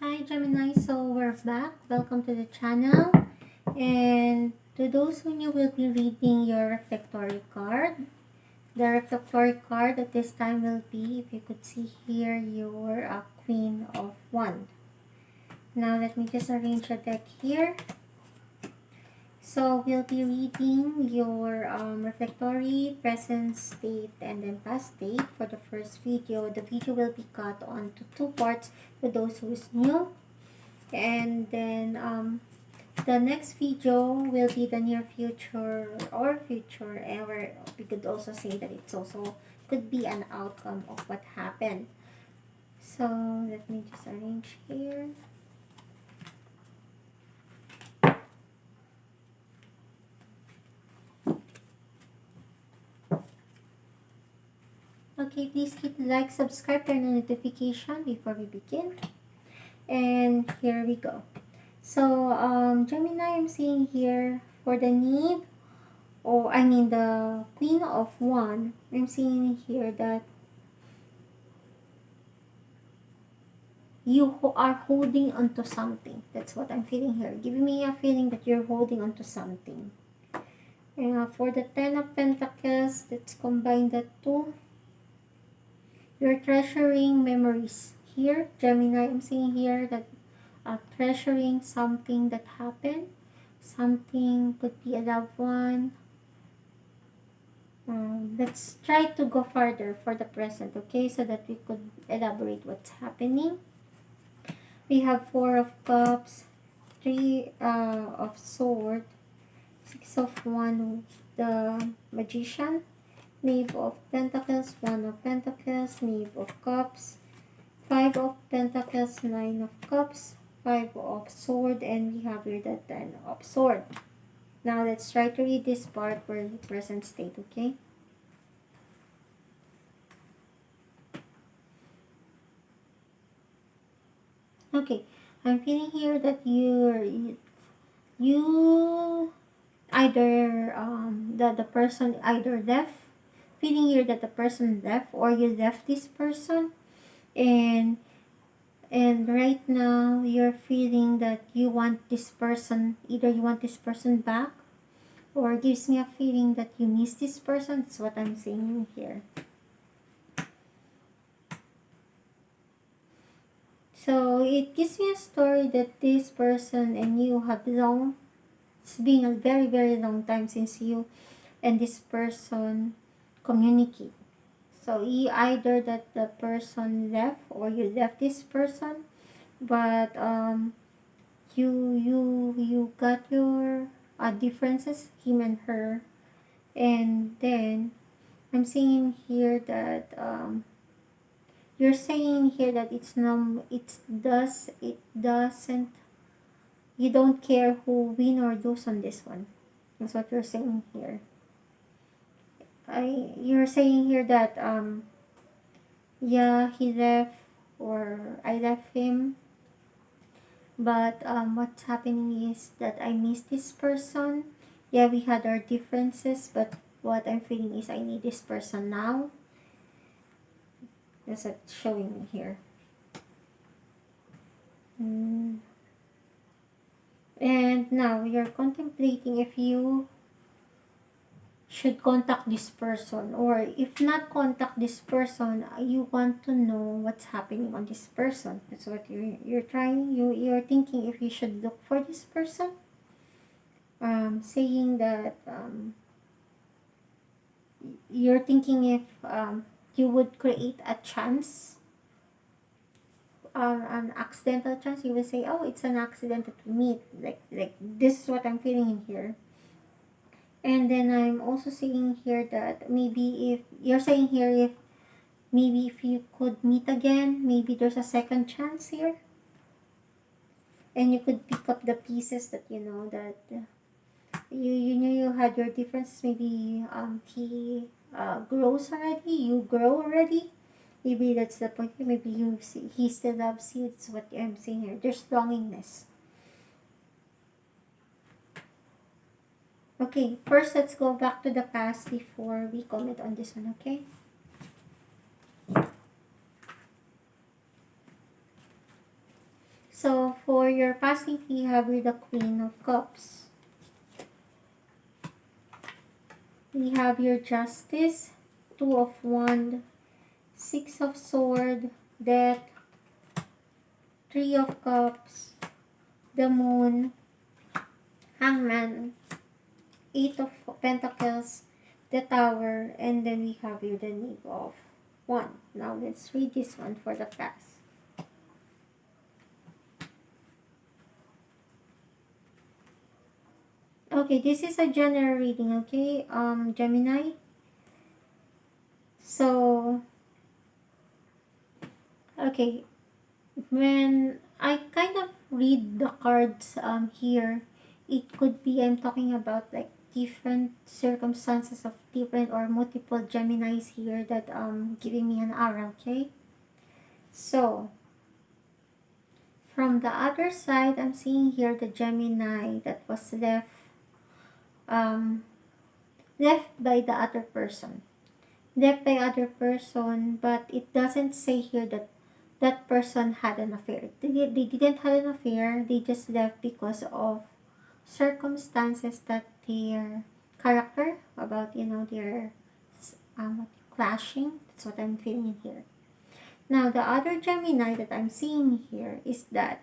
Hi Gemini, so we're back. Welcome to the channel. And to those who new will be reading your reflectory card. The reflectory card at this time will be, if you could see here, your Queen of Wands. Now let me just arrange a deck here. So we'll be reading your reflectory, present state, and then past state for the first video. The video will be cut onto two parts for those who's new. And then the next video will be the near future or future, or we could also say that it's also could be an outcome of what happened. So let me just arrange here. Okay, please hit like, subscribe, turn on notification before we begin. And here we go. So Gemini, I'm seeing here for the need, or I mean the Queen of Wands, I'm seeing here that you are holding onto something. That's what I'm feeling here. Giving me a feeling that you're holding onto something. For the Ten of Pentacles, let's combine the two. You're treasuring memories. Here, Gemini, I'm seeing here that treasuring something that happened. Something could be a loved one. Let's try to go further for the present, okay? So that we could elaborate what's happening. We have Four of Cups, Three of Swords, Six of Wands, the Magician, Knave of Pentacles, One of Pentacles, Knave of Cups, Five of Pentacles, Nine of Cups, Five of Swords, and we have here the Ten of Swords. Now let's try to read this part for the present state, okay? Okay, I'm feeling here that you either the person either left, feeling here that the person left or you left this person, and right now you're feeling that you want this person, either you want this person back, or gives me a feeling that you miss this person. That's what I'm saying here. So it gives me a story that this person and you have long, it's been a very very long time since you and this person communicate. So either that the person left or you left this person, but you got your differences, him and her, and then I'm seeing here that you're saying here that it doesn't, you don't care who win or lose on this one. That's what you're saying here. You're saying here that yeah, he left or I left him, but what's happening is that I miss this person. Yeah, we had our differences, but what I'm feeling is I need this person now. That's what's showing me here. And now you're contemplating if you should contact this person, or if not contact this person, you want to know what's happening on this person. That's what you're trying, you're thinking if you should look for this person, saying that you're thinking if you would create a chance, an accidental chance. You will say, oh, it's an accident that we meet, like this is what I'm feeling in here. And then I'm also saying here that maybe if you're saying here, if maybe if you could meet again, maybe there's a second chance here, and you could pick up the pieces that you know that you knew you had your differences. Maybe he grows already, you grow already. Maybe that's the point. Maybe he still loves you. That's what I'm saying here. There's longingness. Okay, first let's go back to the past before we comment on this one, okay? So for your passing, you have with the Queen of Cups. We have your Justice, Two of Wands, Six of Sword, Death, Three of Cups, the Moon, Hangman, Eight of Pentacles, the Tower, and then we have here the Knave of Wands. Now let's read this one for the past. Okay, this is a general reading, okay, Gemini. So, okay, when I kind of read the cards here, it could be I'm talking about like different circumstances of different or multiple Geminis here that giving me an aura, okay? So, from the other side, I'm seeing here the Gemini that was um, left by the other person. Left by other person, but it doesn't say here that that person had an affair. They didn't have an affair. They just left because of circumstances that their character about their clashing. That's what I'm feeling here. Now the other Gemini that I'm seeing here is that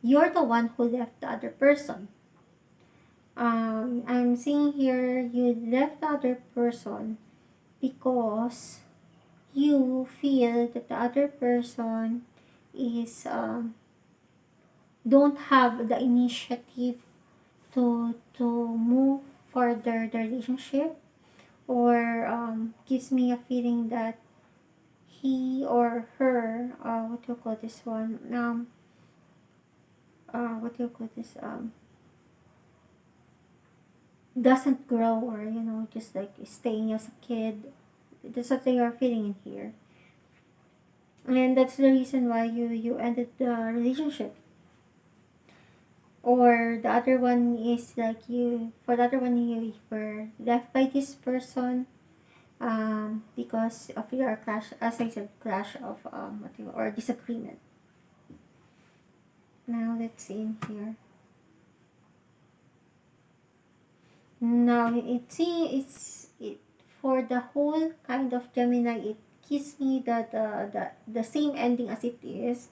you're the one who left the other person. I'm seeing here you left the other person because you feel that the other person is don't have the initiative to move further the relationship, or gives me a feeling that he or her what do you call this one what do you call this doesn't grow, or just like staying as a kid. That's what they are feeling in here, and that's the reason why you ended the relationship. Or the other one is like for the other one, you were left by this person because of your clash, as I said, clash of or disagreement. Now let's see in here. Now it for the whole kind of Gemini, it gives me the same ending as it is,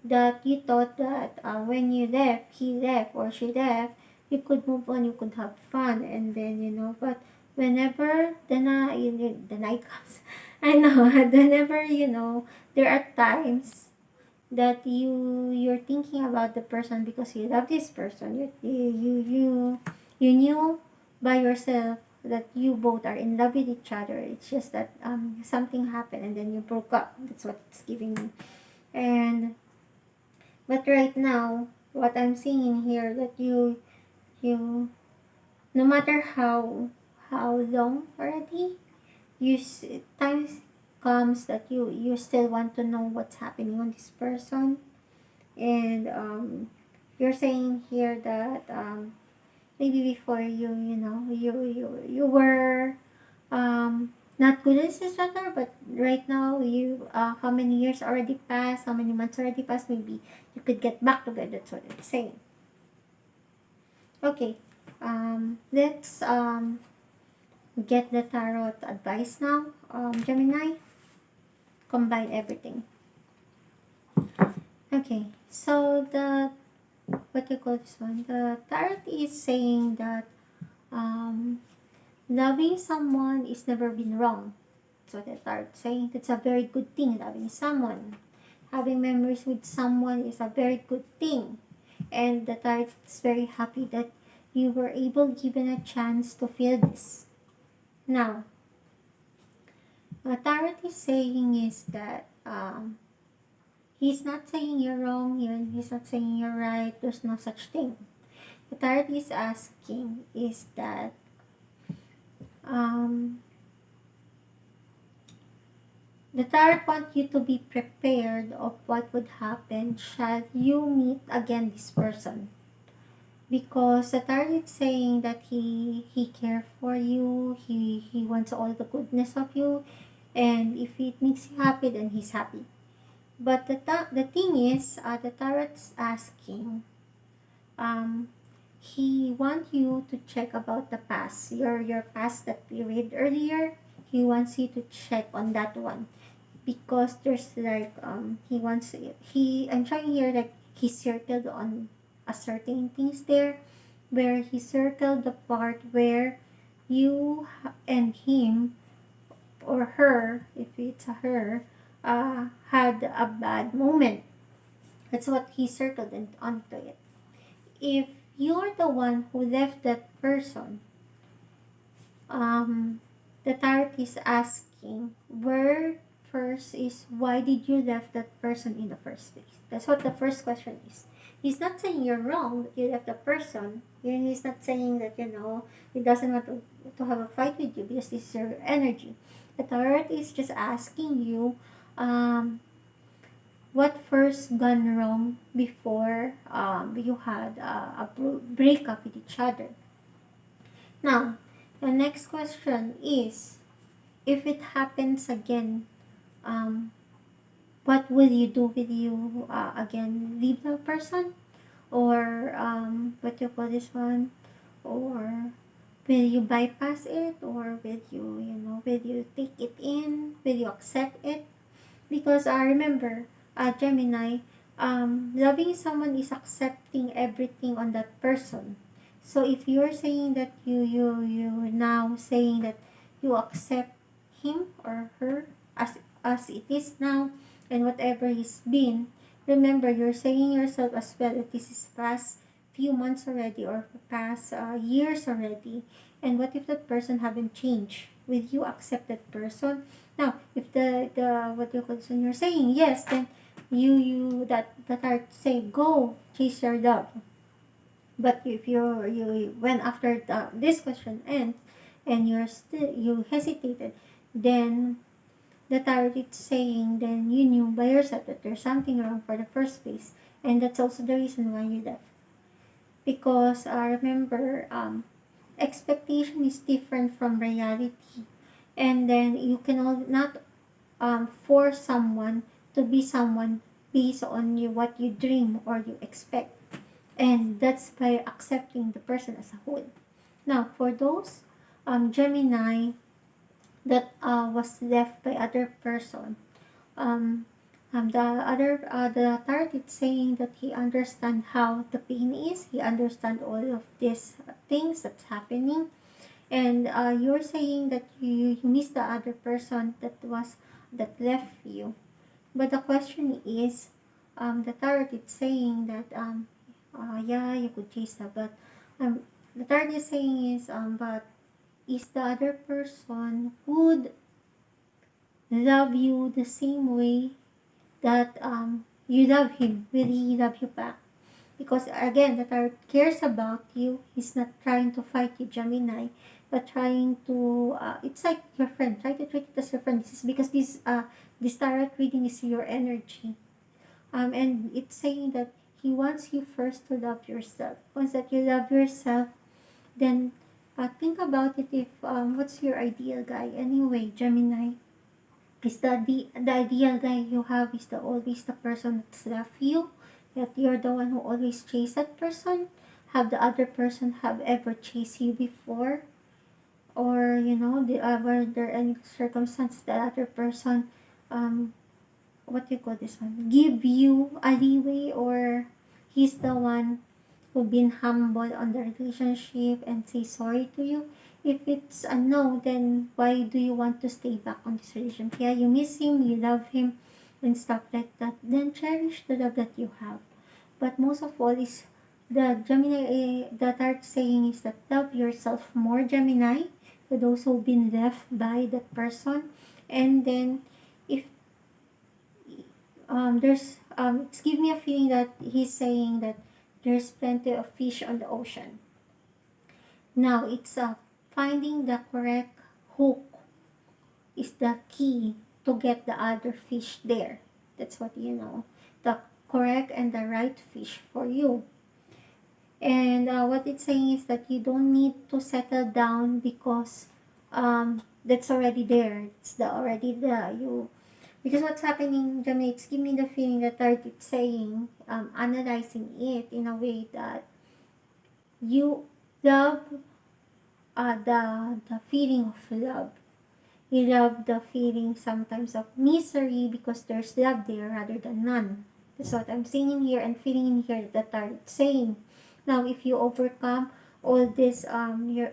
that you thought that when you left, he left or she left, you could move on, you could have fun, and then but whenever the night comes, I know, whenever there are times that you're thinking about the person because you love this person. You knew by yourself that you both are in love with each other. It's just that something happened and then you broke up. That's what it's giving me. And but right now, what I'm seeing in here, that you no matter how long already, times comes that you still want to know what's happening on this person. And you're saying here that maybe before you were not good as each other, but right now you how many years already passed, how many months already passed, maybe you could get back together. That's what it's saying. Okay, let's get the tarot advice now, Gemini. Combine everything. Okay, so what do you call this one? The tarot is saying that loving someone is never been wrong. So the tarot saying that's a very good thing. Loving someone, having memories with someone is a very good thing, and the tarot is very happy that you were able given a chance to feel this. Now, what tarot is saying is that he's not saying you're wrong, he's not saying you're right. There's no such thing. The tarot is asking is that the tarot wants you to be prepared of what would happen should you meet again this person. Because the tarot is saying that he cares for you, he wants all the goodness of you, and if it makes you happy, then he's happy. But the thing is, the tarot's asking, um, he want you to check about the past, your past that we read earlier. He wants you to check on that one because there's like he wants he I'm trying here like he circled on a certain things there, where he circled the part where you and him or her, if it's a her, had a bad moment. That's what he circled and onto it. If you're the one who left that person, um, the tarot is asking where first is why did you left that person in the first place? That's what the first question is. He's not saying you're wrong that you left the person. He's not saying that, he doesn't want to have a fight with you because this is your energy. The tarot is just asking you, what first gone wrong before you had a breakup with each other. Now, the next question is, if it happens again, um, what will you do? Will you again leave the person, or what do you call this one, or will you bypass it, or will will you take it in? Will you accept it? Because I remember, Gemini, loving someone is accepting everything on that person. So if you're saying that you now saying that you accept him or her as it is now, and whatever he's been, remember you're saying yourself as well that this is past few months already or past years already. And what if that person haven't changed? Will you accept that person? Now, if the what you call this, when you're saying yes, then that are say go chase your love. But if you when after this question ends and you hesitated, then the tarot is saying then you knew by yourself that there's something wrong for the first place, and that's also the reason why you left. Because remember, expectation is different from reality, and then you can not force someone to be someone based on what you dream or you expect, and that's by accepting the person as a whole. Now, for those Gemini that was left by other person, um, the tarot is saying that he understand how the pain is. He understand all of these things that's happening, and you're saying that you miss the other person that left you. But the question is, the tarot is saying that yeah, you could chase that, but the tarot is saying is but is the other person would love you the same way that you love him? Will he love you back? Because again, the tarot cares about you. He's not trying to fight you, Gemini, but trying to it's like your friend. Try to treat it as your friend. This is because this tarot reading is your energy. And it's saying that he wants you first to love yourself. Once that you love yourself, then think about it. If what's your ideal guy anyway, Gemini? Is the ideal guy you have is the always the person that's left you, that you're the one who always chase that person? Have the other person have ever chased you before? Or were there any circumstance the other person um what do you call this one, give you a leeway, or he's the one who been humble on the relationship and say sorry to you? If it's a no, then why do you want to stay back on this relationship? Yeah, you miss him, you love him, and stuff like that. Then cherish the love that you have. But most of all is the Gemini, that art saying is that love yourself more, Gemini, for those who've been left by that person. And then if there's it's give me a feeling that he's saying that there's plenty of fish on the ocean. Now it's finding the correct hook is the key to get the other fish there. That's what the correct and the right fish for you. And what it's saying is that you don't need to settle down because that's already there. It's the already there. Because what's happening, Gemini, it's giving me the feeling that it's saying, analyzing it in a way that you love the feeling of love. You love the feeling sometimes of misery because there's love there rather than none. That's what I'm seeing in here and feeling in here that are saying. Now, if you overcome all this your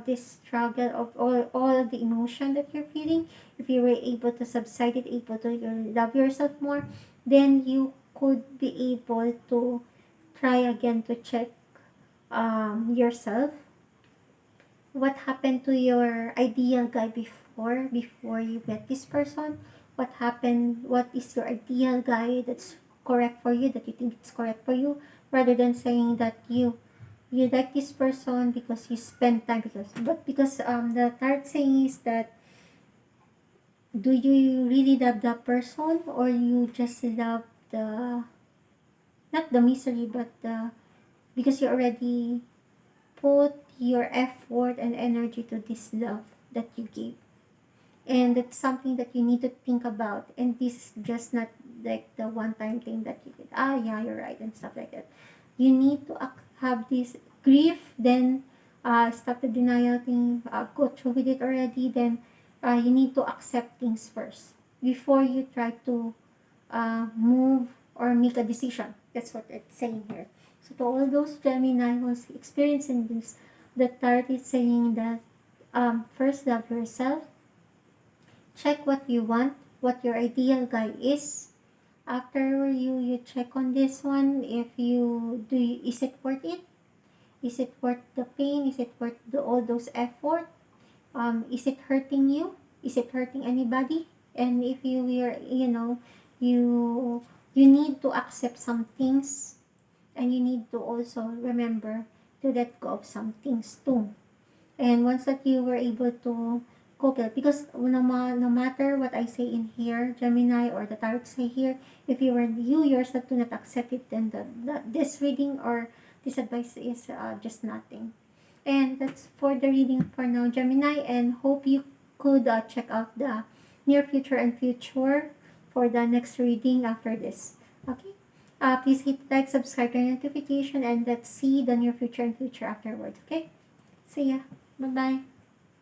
this struggle of all of the emotion that you're feeling, if you were able to subside it, able to love yourself more, then you could be able to try again to check yourself. What happened to your ideal guy before you met this person? What happened? What is your ideal guy that's correct for you, that you think it's correct for you, rather than saying that you like this person because you spend time, because the third saying is that, do you really love that person, or you just love the, not the misery, but the, because you already put your effort and energy to this love that you gave. And that's something that you need to think about. And this is just not like the one time thing that you did, yeah, you're right, and stuff like that. You need to have this grief, then stop the denial thing, go through with it already, then you need to accept things first before you try to move or make a decision. That's what it's saying here. So to all those Gemini who's experiencing this, the tarot is saying that first love yourself, check what you want, what your ideal guy is. After you check on this one, if you do, is it worth it? Is it worth the pain? Is it worth all those effort? Is it hurting you? Is it hurting anybody? And if you are, you need to accept some things, and you need to also remember to let go of some things too. And once that you were able to cope it, because no matter what I say in here, Gemini, or the tarot say here, if you yourself do not accept it, then this reading or this advice is just nothing. And that's for the reading for now, Gemini, and hope you could check out the near future and future for the next reading after this. Okay? Please hit like, subscribe, and notification, and let's see the near future and future afterwards. Okay? See ya. Bye-bye.